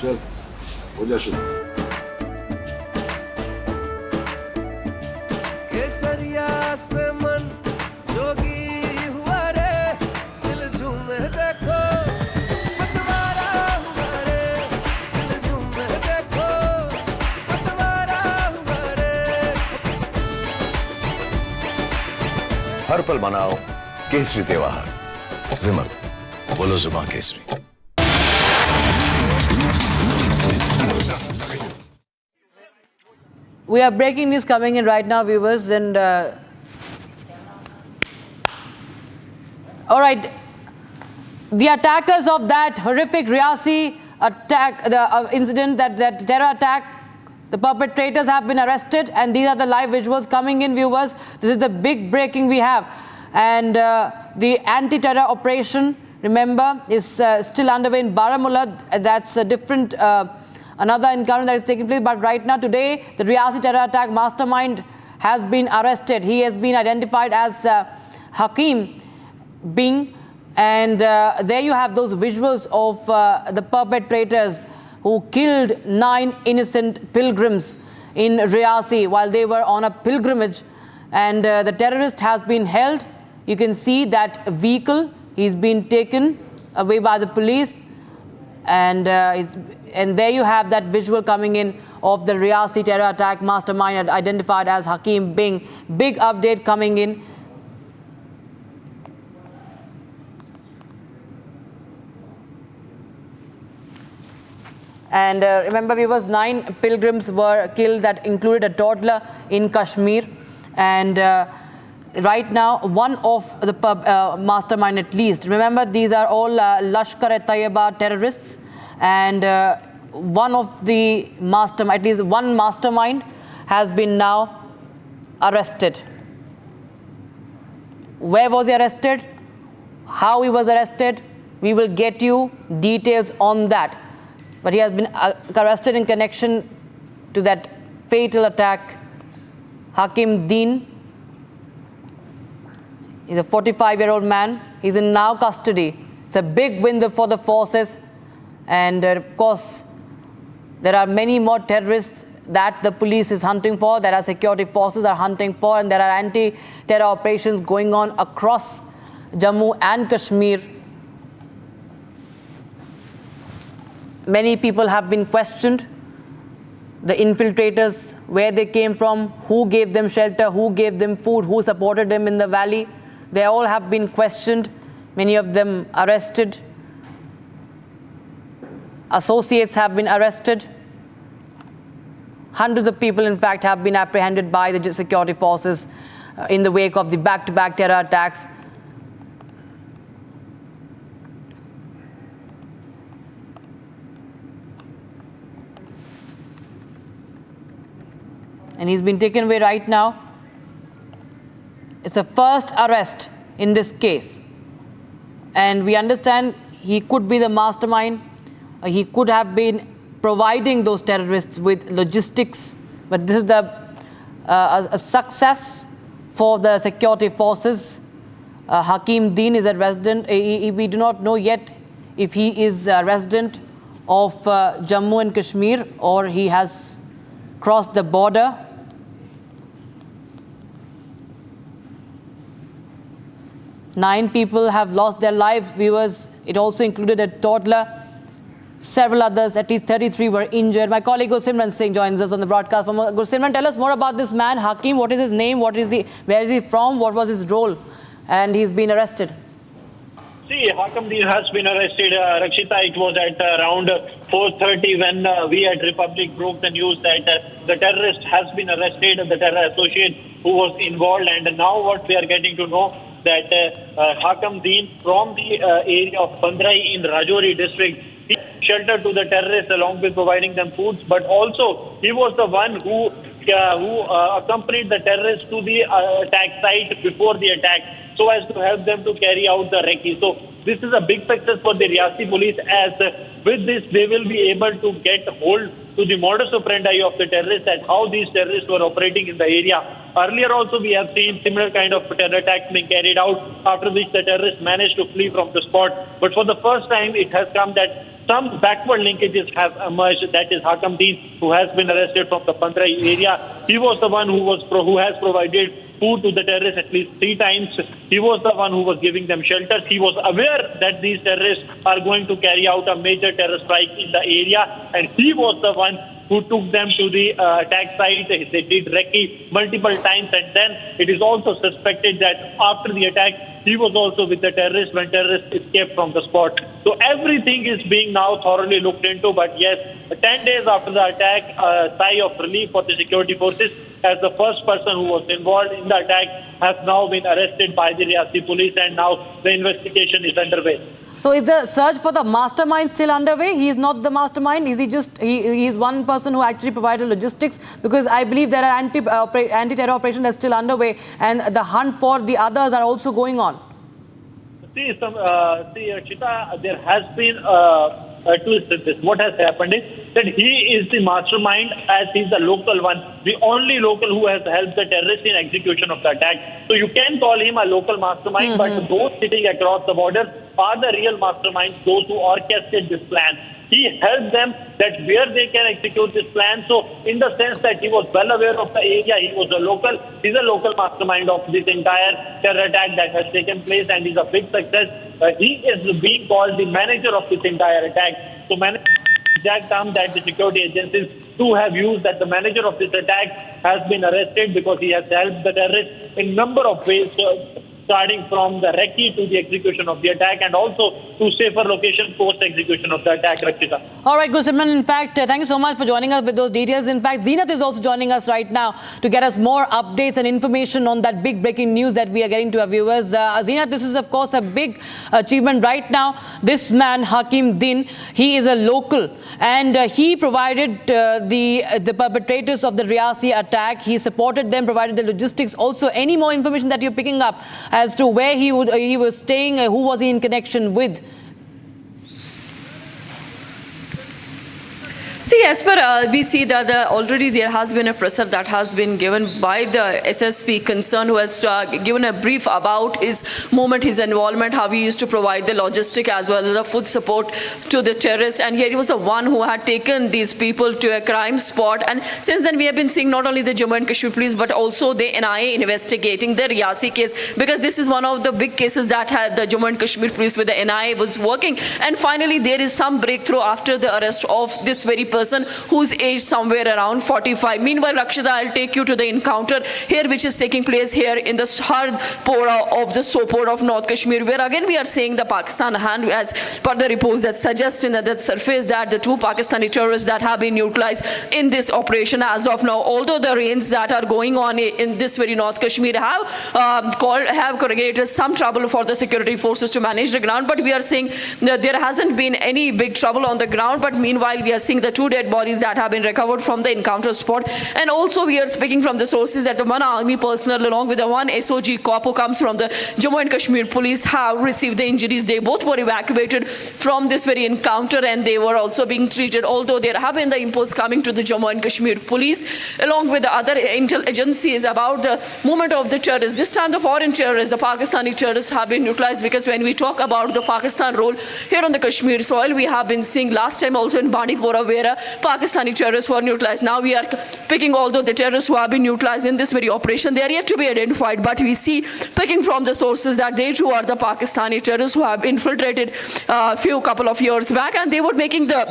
चल हो जा शुरू। केसरिया से मन जोगी हुआ रे, दिल झूमे देखो पतवारा हुआ रे, दिल झूमे देखो पतवारा हुआ रे। हर पल मनाओ केसरी त्योहार। विमल बोलो जुबान Kesari. We are breaking news coming in right now, viewers, and all right, the attackers of that horrific Riasi attack, the incident, that terror attack, the perpetrators have been arrested, and these are the live visuals coming in, viewers. This is the big breaking we have, and the anti-terror operation, remember, is still underway in Baramulla. That's a different. Another encounter that is taking place, but right now, today, the Riasi terror attack mastermind has been arrested. He has been identified as Hakim Din, and there you have those visuals of the perpetrators who killed 9 innocent pilgrims in Riasi while they were on a pilgrimage, and the terrorist has been held. You can see that vehicle, he's been taken away by the police, and there you have that visual coming in of the Riasi terror attack mastermind identified as Hakim Din. Big update coming in. And remember, viewers, 9 pilgrims were killed. That included a toddler in Kashmir. And right now, one of the mastermind at least. Remember, these are all Lashkar-e-Taiba terrorists. And one of the mastermind, at least one mastermind, has been now arrested. Where was he arrested? How he was arrested? We will get you details on that. But he has been arrested in connection to that fatal attack. Hakim Din. He's a 45-year-old man. He's in now custody. It's a big win for the forces. And of course, there are many more terrorists that the police is hunting for, that our security forces are hunting for, and there are anti-terror operations going on across Jammu and Kashmir. Many people have been questioned. The infiltrators, where they came from, who gave them shelter, who gave them food, who supported them in the valley. They all have been questioned, many of them arrested. Associates have been arrested. Hundreds of people, in fact, have been apprehended by the security forces in the wake of the back-to-back terror attacks. And he's been taken away right now. It's the first arrest in this case. And we understand he could be the mastermind. He could have been providing those terrorists with logistics. But this is a success for the security forces. Hakim Din is a resident. We do not know yet if he is a resident of Jammu and Kashmir or he has crossed the border. Nine people have lost their lives, viewers. It also included a toddler. Several others, at least 33, were injured. My colleague Gursimran Singh joins us on the broadcast. Gursimran, tell us more about this man, Hakim. What is his name? Where is he from? What was his role? And he's been arrested. See, Hakim Din has been arrested. Rakshita, it was at around 4:30 when we at Republic broke the news that the terrorist has been arrested, the terror associate who was involved. And now what we are getting to know that Hakim Din from the area of Bhandarah in Rajouri district, he shelter to the terrorists along with providing them foods, but also he was the one who accompanied the terrorists to the attack site before the attack so as to help them to carry out the recce. So this is a big success for the Riasi police, as with this they will be able to get hold to the modus operandi of the terrorists and how these terrorists were operating in the area. Earlier also we have seen similar kind of terror attacks being carried out, after which the terrorists managed to flee from the spot. But for the first time it has come that some backward linkages have emerged. That is Hakim Din, who has been arrested from the Bhandarah area. He was the one who has provided food to the terrorists at least 3 times. He was the one who was giving them shelters. He was aware that these terrorists are going to carry out a major terror strike in the area, and he was the one who took them to the attack site. They did recce multiple times, and then it is also suspected that after the attack, he was also with the terrorists when terrorists escaped from the spot. So everything is being now thoroughly looked into. But yes, 10 days after the attack, a sigh of relief for the security forces, as the first person who was involved in the attack has now been arrested by the Reasi police, and now the investigation is underway. So is the search for the mastermind still underway? He is not the mastermind. Is he just, he is one person who actually provided logistics? Because I believe there are anti-terror operations that are still underway, and the hunt for the others are also going on. See, Chita, there has been a twist in this. What has happened is that he is the mastermind, as he's the local one, the only local who has helped the terrorists in execution of the attack. So you can call him a local mastermind, but those sitting across the border are the real masterminds, those who orchestrate this plan. He helped them that where they can execute this plan. So in the sense that he was well aware of the area, he's a local mastermind of this entire terror attack that has taken place, and is a big success. He is being called the manager of this entire attack. So manager exact term that the security agencies too have used, that the manager of this attack has been arrested because he has helped the terrorists in number of ways, starting from the recce to the execution of the attack, and also to safer location post-execution of the attack, Rakshita. All right, Gusman, in fact, thank you so much for joining us with those details. In fact, Zeenat is also joining us right now to get us more updates and information on that big breaking news that we are getting to our viewers. Zeenat, this is, of course, a big achievement right now. This man, Hakim Din, he is a local, and he provided the perpetrators of the Riasi attack. He supported them, provided the logistics. Also, any more information that you're picking up as to where he was staying, who was he in connection with? See, as per we see that already there has been a presser that has been given by the SSP concerned, who has given a brief about his movement, his involvement, how he used to provide the logistic as well as the food support to the terrorists. And here he was the one who had taken these people to a crime spot. And since then we have been seeing not only the Jammu and Kashmir police but also the NIA investigating the Riasi case, because this is one of the big cases that had the Jammu and Kashmir police with the NIA was working. And finally there is some breakthrough after the arrest of this very person whose age somewhere around 45. Meanwhile, Rakshita, I'll take you to the encounter here which is taking place here in the Hardpora of the Sopor of North Kashmir, where again we are seeing the Pakistan hand, as per the reports that suggest in that surface that the 2 Pakistani terrorists that have been neutralized in this operation as of now. Although the rains that are going on in this very North Kashmir have created some trouble for the security forces to manage the ground, but we are seeing that there hasn't been any big trouble on the ground. But meanwhile we are seeing the 2 dead bodies that have been recovered from the encounter spot. And also we are speaking from the sources that the 1 army personnel along with the 1 SOG cop who comes from the Jammu and Kashmir police have received the injuries. They both were evacuated from this very encounter, and they were also being treated, although there have been the imports coming to the Jammu and Kashmir police along with the other intel agencies about the movement of the terrorists. This time the foreign terrorists, the Pakistani terrorists, have been neutralized, because when we talk about the Pakistan role here on the Kashmir soil, we have been seeing last time also in Bandipora where Pakistani terrorists were neutralized. Now we are picking, although the terrorists who have been neutralized in this very operation, they are yet to be identified, but we see picking from the sources that they too are the Pakistani terrorists who have infiltrated a couple of years back, and they were making the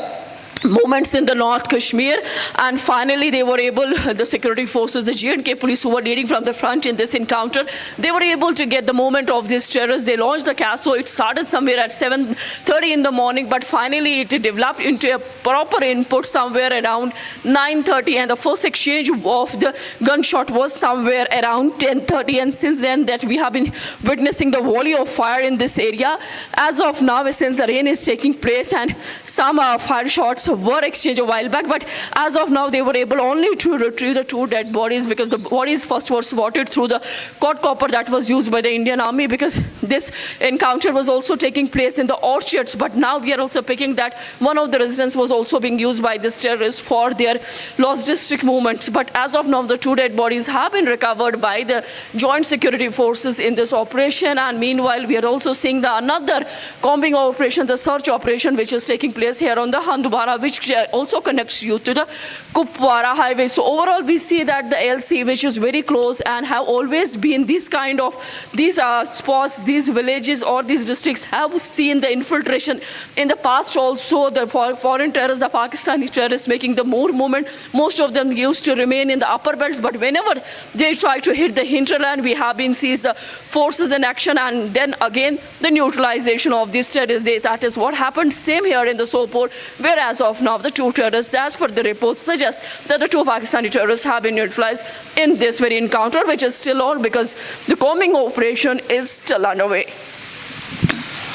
movements in the North Kashmir. And finally they were able, the security forces, the J&K police who were leading from the front in this encounter, they were able to get the movement of these terrorists. They launched the CASO. It started somewhere at 7:30 in the morning, but finally it developed into a proper input somewhere around 9:30, and the first exchange of the gunshot was somewhere around 10:30. And since then that we have been witnessing the volley of fire in this area. As of now, since the rain is taking place and some fire shots shots were exchanged a while back, but as of now, they were able only to retrieve the 2 dead bodies because the bodies first were spotted through the quadcopter that was used by the Indian Army, because this encounter was also taking place in the orchards. But now we are also picking that one of the residents was also being used by this terrorists for their logistic movements. But as of now, the 2 dead bodies have been recovered by the joint security forces in this operation. And meanwhile, we are also seeing another combing operation, the search operation, which is taking place here on the Handwara, which also connects you to the Kupwara highway. So overall, we see that the LC, which is very close and have always been these kind of spots, these villages or these districts have seen the infiltration in the past. Also, the foreign terrorists, the Pakistani terrorists making the more movement. Most of them used to remain in the upper belts, but whenever they try to hit the hinterland, we have been sees the forces in action, and then again the neutralization of these terrorists. That is what happened. Same here in the Sopore, where as of now the 2 terrorists, as per the reports, suggest that the 2 Pakistani terrorists have been neutralized in this very encounter, which is still on because the combing operation is still underway.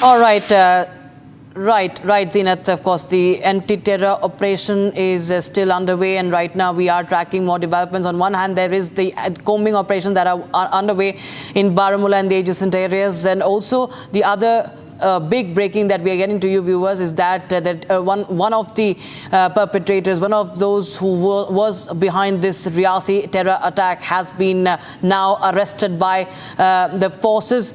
All right. Right, Zeenath. Of course, the anti-terror operation is still underway, and right now we are tracking more developments. On one hand, there is the combing operations that are underway in Baramulla and the adjacent areas, and also the other big breaking that we are getting to you viewers is that one of the perpetrators, one of those who was behind this Riasi terror attack has been now arrested by the forces